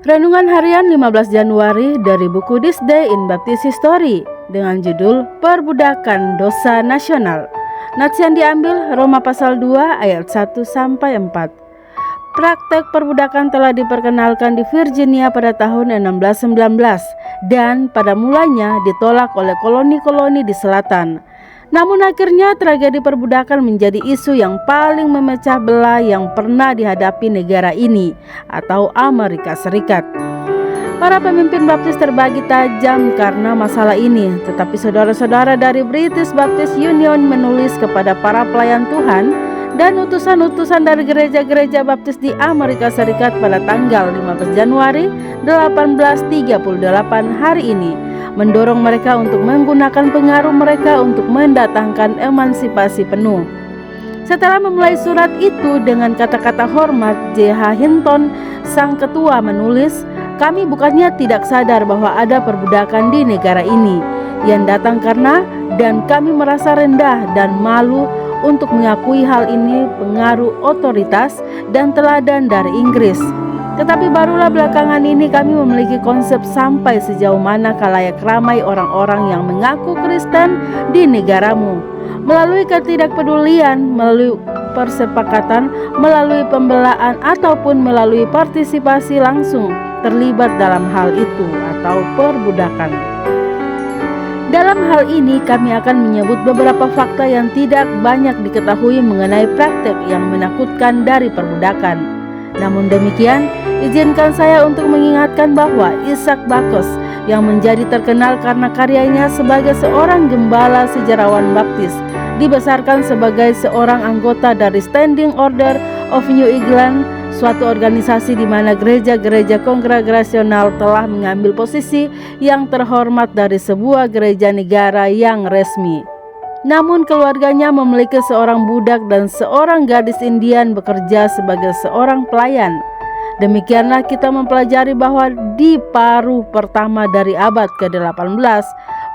Renungan Harian 15 Januari dari buku This Day in Baptist History dengan judul Perbudakan Dosa Nasional. Nats yang diambil Roma pasal 2 ayat 1-4. Praktek perbudakan telah diperkenalkan di Virginia pada tahun 1619 dan pada mulanya ditolak oleh koloni-koloni di selatan. Namun akhirnya tragedi perbudakan menjadi isu yang paling memecah belah yang pernah dihadapi negara ini atau Amerika Serikat. Para pemimpin baptis terbagi tajam karena masalah ini, tetapi saudara-saudara dari British Baptist Union menulis kepada para pelayan Tuhan dan utusan-utusan dari gereja-gereja baptis di Amerika Serikat pada tanggal 15 Januari 1838 hari ini, mendorong mereka untuk menggunakan pengaruh mereka untuk mendatangkan emansipasi penuh. Setelah memulai surat itu dengan kata-kata hormat, J.H. Hinton, sang ketua, menulis, "Kami bukannya tidak sadar bahwa ada perbudakan di negara ini yang datang karena dan kami merasa rendah dan malu untuk mengakui hal ini pengaruh otoritas dan teladan dari Inggris. Tetapi barulah belakangan ini kami memiliki konsep sampai sejauh mana khalayak ramai orang-orang yang mengaku Kristen di negaramu, melalui ketidakpedulian, melalui persepakatan, melalui pembelaan ataupun melalui partisipasi langsung terlibat dalam hal itu atau perbudakan. Dalam hal ini kami akan menyebut beberapa fakta yang tidak banyak diketahui mengenai praktek yang menakutkan dari perbudakan. Namun demikian, izinkan saya untuk mengingatkan bahwa Isaac Backus yang menjadi terkenal karena karyanya sebagai seorang gembala sejarawan baptis, dibesarkan sebagai seorang anggota dari Standing Order of New England, suatu organisasi di mana gereja-gereja kongregasional telah mengambil posisi yang terhormat dari sebuah gereja negara yang resmi. Namun keluarganya memiliki seorang budak dan seorang gadis Indian bekerja sebagai seorang pelayan. Demikianlah kita mempelajari bahwa di paruh pertama dari abad ke-18,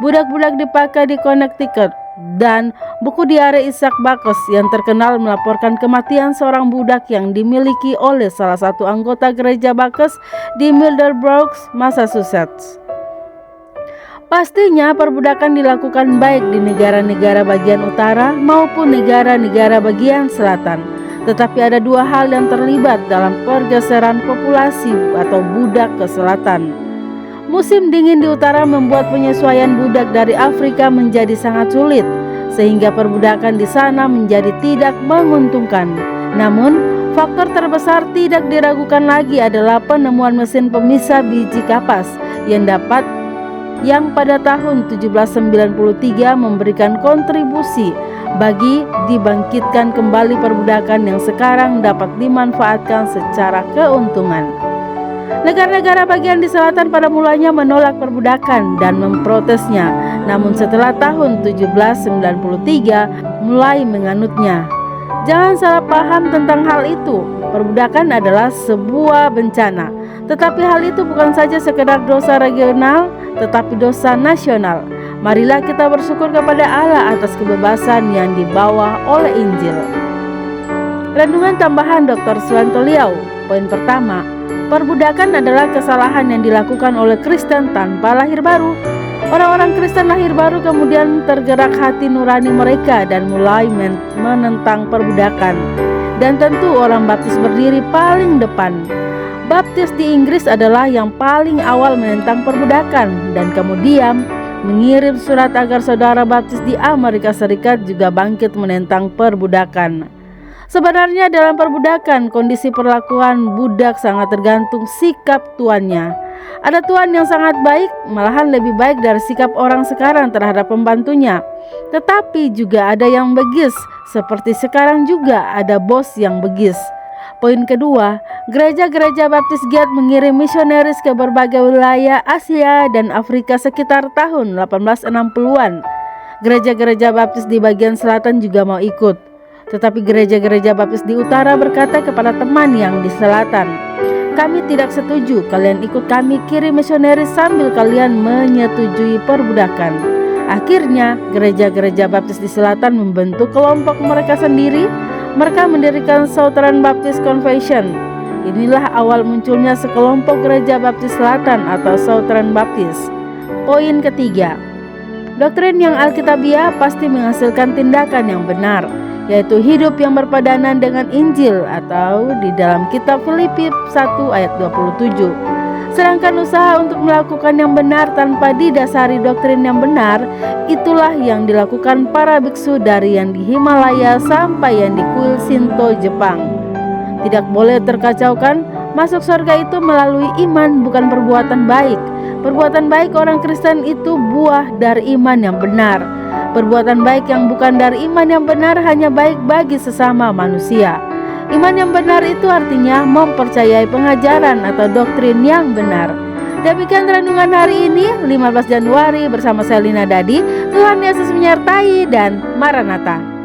budak-budak dipakai di Connecticut, dan buku diare Isaac Backus yang terkenal melaporkan kematian seorang budak yang dimiliki oleh salah satu anggota gereja Backus di Middlebrough, Massachusetts. Pastinya perbudakan dilakukan baik di negara-negara bagian utara maupun negara-negara bagian selatan. Tetapi ada dua hal yang terlibat dalam pergeseran populasi atau budak ke selatan. Musim dingin di utara membuat penyesuaian budak dari Afrika menjadi sangat sulit, sehingga perbudakan di sana menjadi tidak menguntungkan. Namun, faktor terbesar tidak diragukan lagi adalah penemuan mesin pemisah biji kapas yang pada tahun 1793 memberikan kontribusi bagi dibangkitkan kembali perbudakan yang sekarang dapat dimanfaatkan secara keuntungan. Negara-negara bagian di selatan pada mulanya menolak perbudakan dan memprotesnya, namun setelah tahun 1793 mulai menganutnya. Jangan salah paham tentang hal itu. Perbudakan adalah sebuah bencana, tetapi hal itu bukan saja sekedar dosa regional, tetapi dosa nasional. Marilah kita bersyukur kepada Allah atas kebebasan yang dibawa oleh Injil. Renungan tambahan Dr. Suwanto Liau. Poin pertama, perbudakan adalah kesalahan yang dilakukan oleh Kristen tanpa lahir baru. Orang-orang Kristen lahir baru kemudian tergerak hati nurani mereka dan mulai menentang perbudakan. Dan tentu orang baptis berdiri paling depan. Baptis di Inggris adalah yang paling awal menentang perbudakan dan kemudian mengirim surat agar saudara baptis di Amerika Serikat juga bangkit menentang perbudakan. Sebenarnya dalam perbudakan, kondisi perlakuan budak sangat tergantung sikap tuannya. Ada tuan yang sangat baik, malahan lebih baik dari sikap orang sekarang terhadap pembantunya. Tetapi juga ada yang begis, seperti sekarang juga ada bos yang begis. Poin kedua, gereja-gereja baptis giat mengirim misionaris ke berbagai wilayah Asia dan Afrika sekitar tahun 1860-an. Gereja-gereja baptis di bagian selatan juga mau ikut. Tetapi gereja-gereja baptis di utara berkata kepada teman yang di selatan, "Kami tidak setuju kalian ikut kami kirim misionaris sambil kalian menyetujui perbudakan." Akhirnya gereja-gereja baptis di selatan membentuk kelompok mereka sendiri. Mereka mendirikan Southern Baptist Convention Inilah awal munculnya sekelompok gereja baptis selatan atau Southern Baptist. Poin ketiga, doktrin yang alkitabiah pasti menghasilkan tindakan yang benar, yaitu hidup yang berpadanan dengan Injil atau di dalam kitab Filipi 1 ayat 27. Sedangkan usaha untuk melakukan yang benar tanpa didasari doktrin yang benar, itulah yang dilakukan para biksu dari yang di Himalaya sampai yang di kuil Shinto Jepang. Tidak boleh terkacaukan, masuk surga itu melalui iman bukan perbuatan baik. Perbuatan baik orang Kristen itu buah dari iman yang benar. Perbuatan baik yang bukan dari iman yang benar hanya baik bagi sesama manusia. Iman yang benar itu artinya mempercayai pengajaran atau doktrin yang benar. Demikian renungan hari ini 15 Januari bersama saya Lina Dadi. Tuhan Yesus menyertai dan Maranatha.